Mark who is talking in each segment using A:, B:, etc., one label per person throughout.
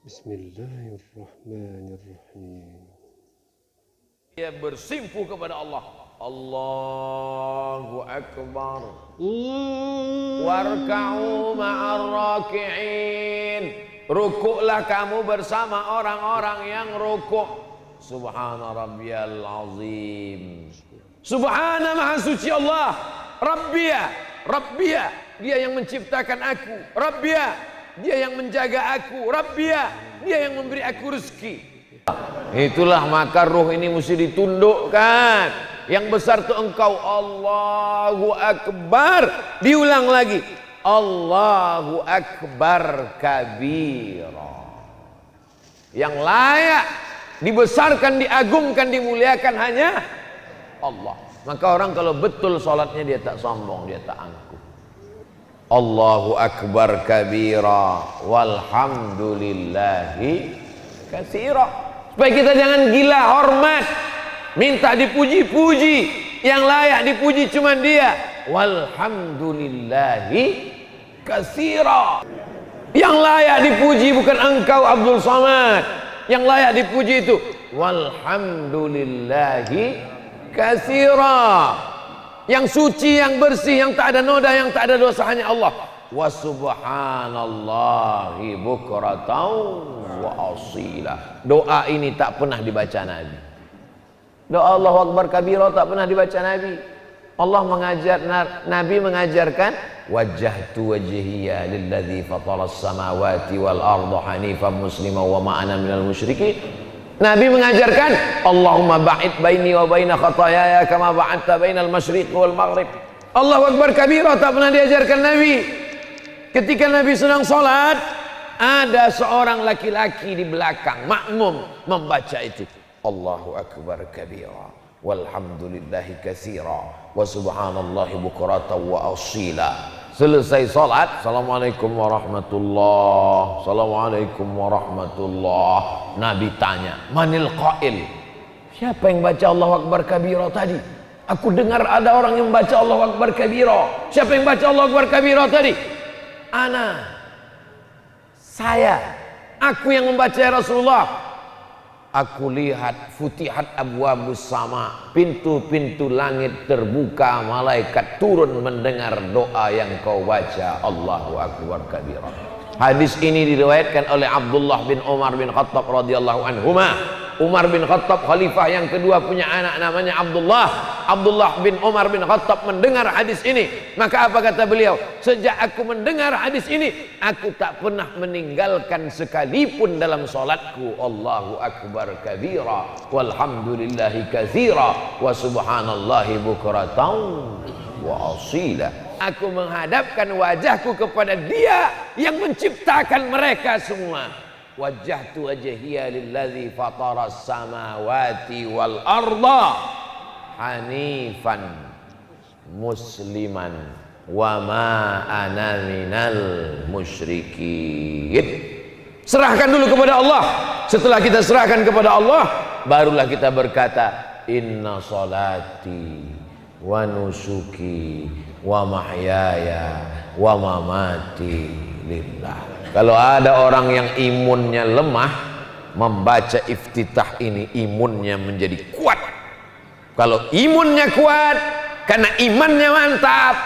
A: Bismillahirrahmanirrahim.
B: Dia bersimpuh kepada Allah. Allahu Akbar. Warka'u ma'ar raki'in. Rukuklah kamu bersama orang-orang yang rukuk. Subhana rabbiyal azim. Subhana maha suci Allah. Rabbia, dia yang menciptakan aku. Rabbia, dia yang menjaga aku. Rabbia, dia yang memberi aku rezeki. Itulah maka ruh ini mesti ditundukkan. Yang besar itu engkau. Allahu Akbar. Diulang lagi. Allahu Akbar kabira. Yang layak dibesarkan, diagungkan, dimuliakan hanya Allah. Maka orang kalau betul sholatnya dia tak sombong, dia tak angkuh. Allahu Akbar kabira walhamdulillahi katsira. Supaya kita jangan gila hormat, minta dipuji-puji. Yang layak dipuji cuma dia. Walhamdulillahi katsira. Yang layak dipuji bukan engkau Abdul Somad. Yang layak dipuji itu walhamdulillahi katsira. Yang suci, yang bersih, yang tak ada noda, yang tak ada dosa hanya Allah. Wa subhanallahi bukratan wa asila. Doa ini tak pernah dibaca Nabi. Doa Allahu Akbar kabira tak pernah dibaca Nabi. Allah mengajar, Nabi mengajarkan wajjahtu wajhiya lilladzi fataras samawati wal arda hanifan musliman wa ma ana minal musyrikin. Nabi mengajarkan Allahumma ba'id baini wa baina khataayaya kama ba'adta bainal masyriq wal maghrib. Allahu Akbar kabira tak pernah diajarkan Nabi. Ketika Nabi sedang salat, ada seorang laki-laki di belakang makmum membaca itu. Allahu Akbar kabira walhamdulillahi katsira wa subhanallahi bukratan wa asila. Selesai salat, assalamualaikum warahmatullah, assalamualaikum warahmatullah. Nabi tanya, manil qail? Siapa yang baca Allahu Akbar kabira tadi? Aku dengar ada orang yang baca Allahu Akbar kabira. Siapa yang baca Allahu Akbar kabira tadi? Ana, saya, aku yang membaca ya Rasulullah. Aku lihat futihat abwabus sama, pintu-pintu langit terbuka, malaikat turun mendengar doa yang kau baca. Allahu Akbar kabira. Hadis ini diriwayatkan oleh Abdullah bin Umar bin Khattab radhiyallahu anhuma. Umar bin Khattab khalifah yang kedua punya anak namanya Abdullah. Abdullah bin Umar bin Khattab mendengar hadis ini. Maka apa kata beliau? Sejak aku mendengar hadis ini, aku tak pernah meninggalkan sekalipun dalam salatku. Allahu Akbar kabira walhamdulillahi katsira wa subhanallahi bukratan wa asila. Aku menghadapkan wajahku kepada Dia yang menciptakan mereka semua. Wajjahtu wajhiya lilladzi fataras samawati wal arda hanifan musliman wa ma ana minal musyrikin. Serahkan dulu kepada Allah. Setelah kita serahkan kepada Allah, barulah kita berkata inna salati wa nusuki wa mahyaya wa mamati lillah. Kalau ada orang yang imunnya lemah, membaca iftitah ini imunnya menjadi kuat. Kalau imunnya kuat karena imannya mantap,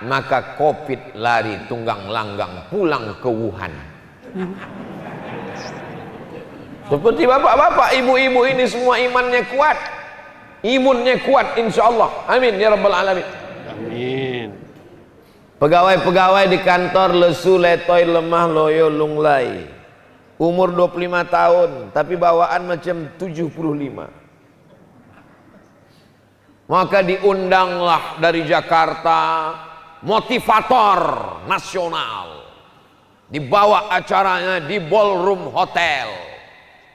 B: maka Covid lari tunggang langgang pulang ke Wuhan. Seperti bapak-bapak, ibu-ibu ini semua imannya kuat. Imunnya kuat insyaallah. Amin ya rabbal alamin.
A: Amin.
B: Pegawai-pegawai di kantor lesu, letoy, lemah, loyo, lunglai. Umur 25 tahun, tapi bawaan macam 75. Maka diundanglah dari Jakarta motivator nasional. Dibawa acaranya di ballroom hotel.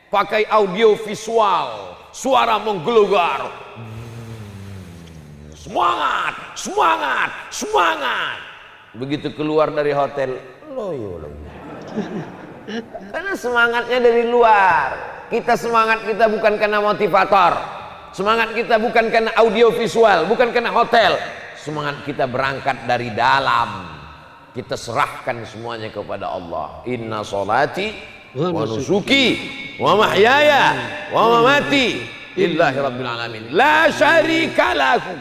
B: Pakai audio visual, suara menggelegar. Semangat, semangat, semangat. Begitu keluar dari hotel, loyo. Karena semangatnya dari luar. Kita semangat kita bukan karena motivator. Semangat kita bukan karena audio visual, bukan karena hotel. Semangat kita berangkat dari dalam. Kita serahkan semuanya kepada Allah. Inna sholati wa nusuki wa mahyaya wa mamati lillahi rabbil alamin la syarika lahu.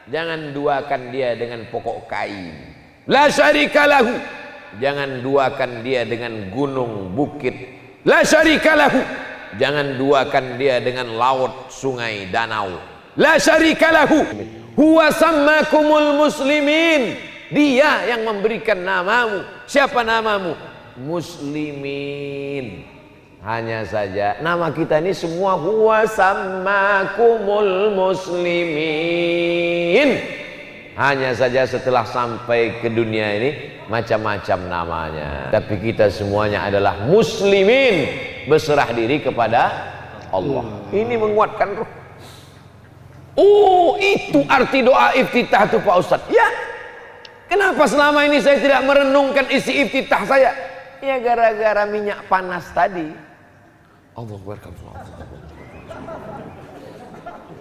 B: Jangan duakan dia dengan pokok kain. La syarika lahu. Jangan duakan dia dengan gunung bukit. La syarika lahu. Jangan duakan dia dengan laut, sungai, danau. La syarika lahu. Huwa sammakumul muslimin. Dia yang memberikan namamu. Siapa namamu? Muslimin. Hanya saja nama kita ini semua huwa sammakumul muslimin. Hanya saja setelah sampai ke dunia ini macam-macam namanya. Tapi kita semuanya adalah muslimin, berserah diri kepada Allah. Ini menguatkan ruh. Oh, itu arti doa iftitah itu Pak Ustadz. Ya. Kenapa selama ini saya tidak merenungkan isi iftitah saya? Ya gara-gara minyak panas tadi.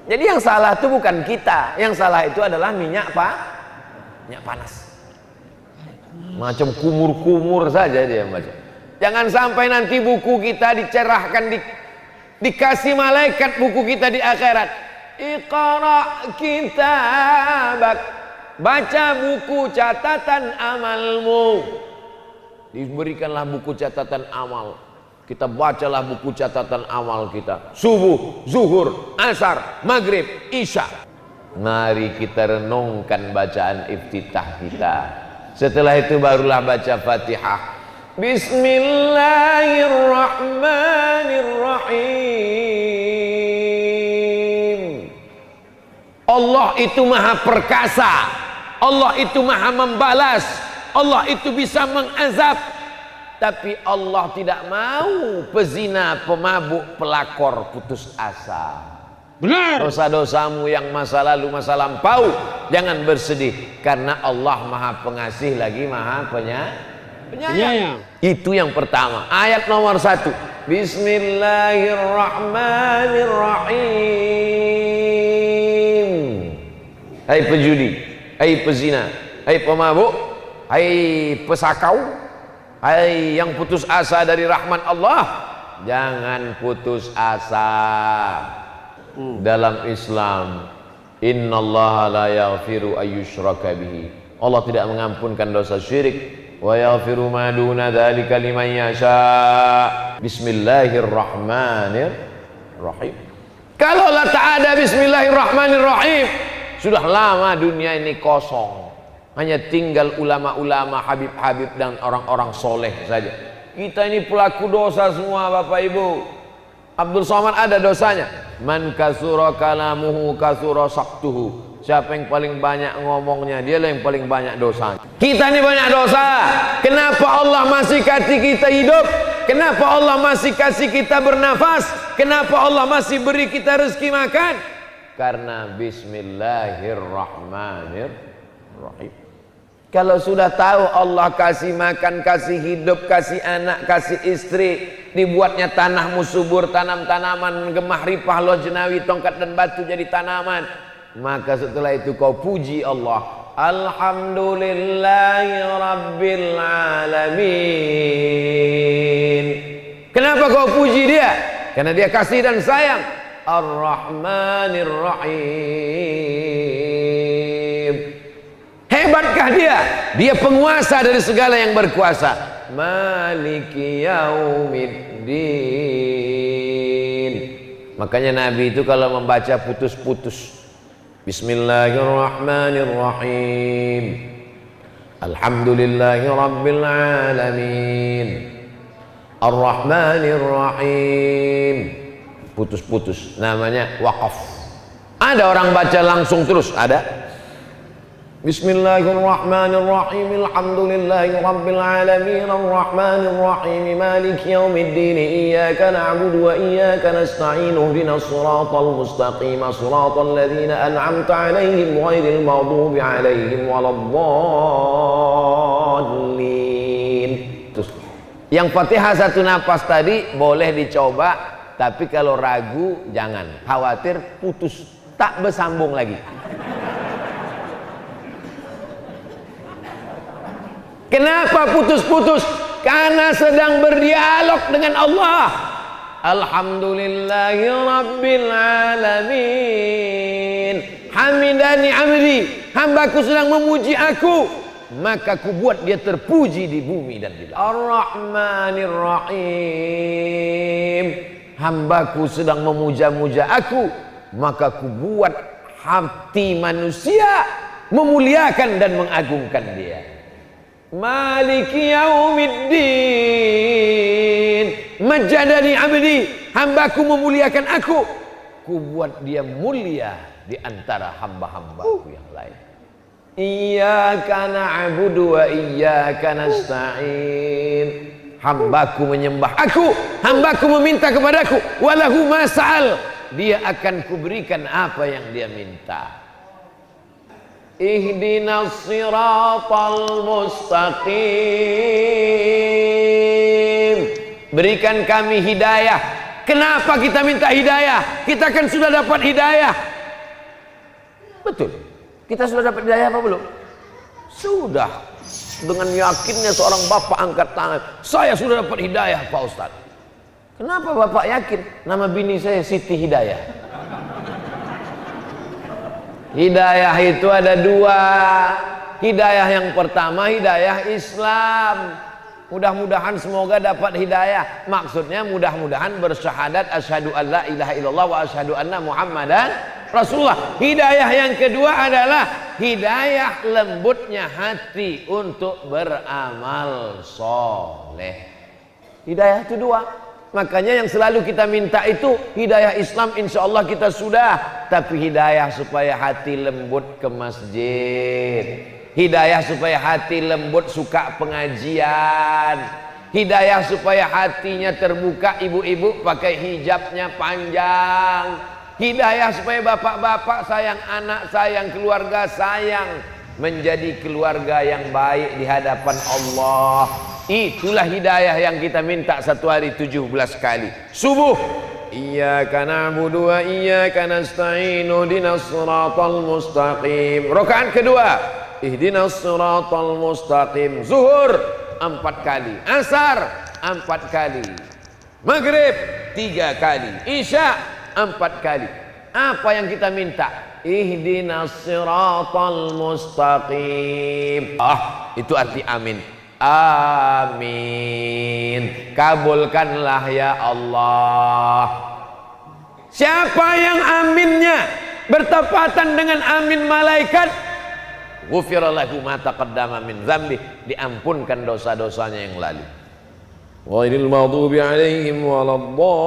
B: Jadi yang salah itu bukan kita, yang salah itu adalah minyak panas. Macam kumur-kumur saja dia baca. Jangan sampai nanti buku kita dicerahkan, dikasih malaikat buku kita di akhirat. Iqra kitabak, baca buku catatan amalmu. Diberikanlah buku catatan amal. Kita bacalah buku catatan amal kita. Subuh, zuhur, asar, maghrib, isya. Mari kita renungkan bacaan iftitah kita. Setelah itu barulah baca Fatihah. Bismillahirrahmanirrahim. Allah itu maha perkasa. Allah itu maha membalas. Allah itu bisa mengazab. Tapi Allah tidak mau pezina, pemabuk, pelakor putus asa. Benar. Dosa-dosamu yang masa lalu, masa lampau, jangan bersedih, karena Allah maha pengasih lagi maha penyayang. Itu yang pertama. Ayat nomor 1. Bismillahirrahmanirrahim. Hai pejudi, hai pezina, hai pemabuk, hai pesakau, hai yang putus asa dari rahmat Allah, jangan putus asa. Dalam Islam, innallaha la yaghfiru ayyushraka bihi. Allah tidak mengampunkan dosa syirik. Wa yaghfiru ma duna dzalika liman yasha. Bismillahirrahmanirrahim. Kalau tak ada bismillahirrahmanirrahim, sudah lama dunia ini kosong. Hanya tinggal ulama-ulama, habib-habib dan orang-orang soleh saja. Kita ini pelaku dosa semua Bapak Ibu. Abdul Somad ada dosanya. Man kasura kalamuhu kasura saktuhu. Siapa yang paling banyak ngomongnya, dia lah yang paling banyak dosa. Kita ini banyak dosa. Kenapa Allah masih kasih kita hidup? Kenapa Allah masih kasih kita bernafas? Kenapa Allah masih beri kita rezeki makan? Karena bismillahirrahmanirrahim. Kalau sudah tahu Allah kasih makan, kasih hidup, kasih anak, kasih istri, dibuatnya tanahmu subur, tanam tanaman, gemah ripah, lojenawi, tongkat dan batu jadi tanaman, maka setelah itu kau puji Allah. Alhamdulillahi Rabbil Alamin. Kenapa kau puji dia? Karena dia kasih dan sayang. Ar-Rahmanir-Rahim. Hebatkah dia? Dia penguasa dari segala yang berkuasa. Maliki yaumiddin. Makanya Nabi itu kalau membaca putus-putus. Bismillahirrahmanirrahim. Alhamdulillahi Rabbil Alamin. Ar-Rahmanirrahim. Putus-putus. Namanya waqaf. Ada orang baca langsung terus? Ada. Bismillahirrahmanirrahim. Alhamdulillahi Rabbil Alamin. Ar-Rahmanirrahim. Maliki yaumiddin. Iyyaka na'budu wa iyyaka nasta'in. Ihdinas siratal mustaqim. Siratal ladzina an'amta 'alaihim ghairil maghdubi 'alaihim waladdallin. Terus yang Fatihah satu napas tadi boleh dicoba, tapi kalau ragu jangan. Khawatir putus, tak bersambung lagi. Kenapa putus-putus? karena sedang berdialog dengan Allah. Alhamdulillahi rabbil alamin. Hamidani abdi, hambaku sedang memuji aku, maka ku buat dia terpuji di bumi dan di langit. Ar-Rahmanir Rahim, hambaku sedang memuja-muja aku, maka ku buat hati manusia memuliakan dan mengagungkan dia. Maliki yaumiddin, majadani abdi, hambaku memuliakan aku, ku buat dia mulia di antara hamba-hambaku yang lain. Iyyaka na'budu wa iyyaka nasta'in, hambaku menyembah aku, hambaku meminta kepadaku, walahu mas'al, dia akan kuberikan apa yang dia minta. Ihdinas siratal mustaqim, berikan kami hidayah. Kenapa kita minta hidayah? Kita kan sudah dapat hidayah. Betul, kita sudah dapat hidayah apa belum? Sudah. Dengan yakinnya seorang bapak angkat tangan, saya sudah dapat hidayah Pak Ustadz. Kenapa bapak yakin? Nama bini saya Siti Hidayah. Hidayah itu ada dua. Hidayah yang pertama hidayah Islam. Mudah-mudahan semoga dapat hidayah. Maksudnya mudah-mudahan bersyahadat asyhadu alla ilaha illallah wa asyhadu anna muhammadan Rasulullah. Hidayah yang kedua adalah hidayah lembutnya hati untuk beramal soleh. Hidayah itu dua. Makanya yang selalu kita minta itu hidayah Islam, insya Allah kita sudah. Tapi hidayah supaya hati lembut ke masjid, hidayah supaya hati lembut suka pengajian, hidayah supaya hatinya terbuka, ibu-ibu pakai hijabnya panjang, hidayah supaya bapak-bapak sayang anak, sayang keluarga, sayang menjadi keluarga yang baik di hadapan Allah. Itulah hidayah yang kita minta satu hari 17 kali. Subuh, iyyaka na'budu wa iyyaka nasta'in, ihdinas siratal mustaqim. Rakaat kedua, ihdinas siratal mustaqim. Zuhur 4 kali, asar 4 kali, maghrib 3 kali, isya 4 kali. Apa yang kita minta? Ihdinas siratal mustaqim. Itu arti amin. Amin, kabulkanlah ya Allah. Siapa yang aminnya bertepatan dengan amin malaikat, ghufira lahu ma taqaddama min dzambi, diampunkan dosa-dosanya yang lalu. Ghairil maghdubi alaihim waladdallin.